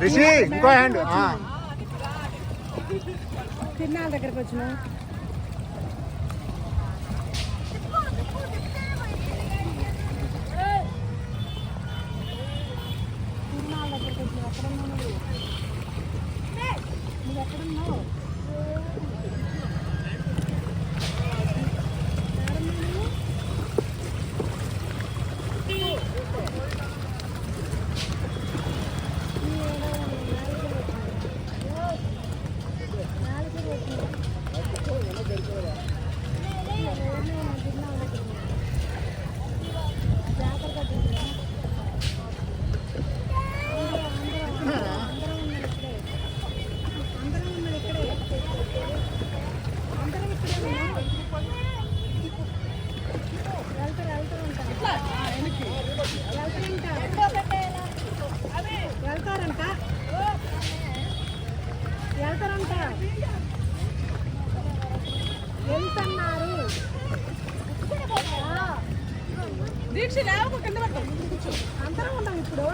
రిషి ఇంకో హ్యాండ్ తిన్నాళ్ళ దగ్గరకు వచ్చినా ఎక్కడున్నావు వెళ్తున్నారు దీక్ష లేవు కింద పడతాం అందరం ఉన్నాం ఇప్పుడు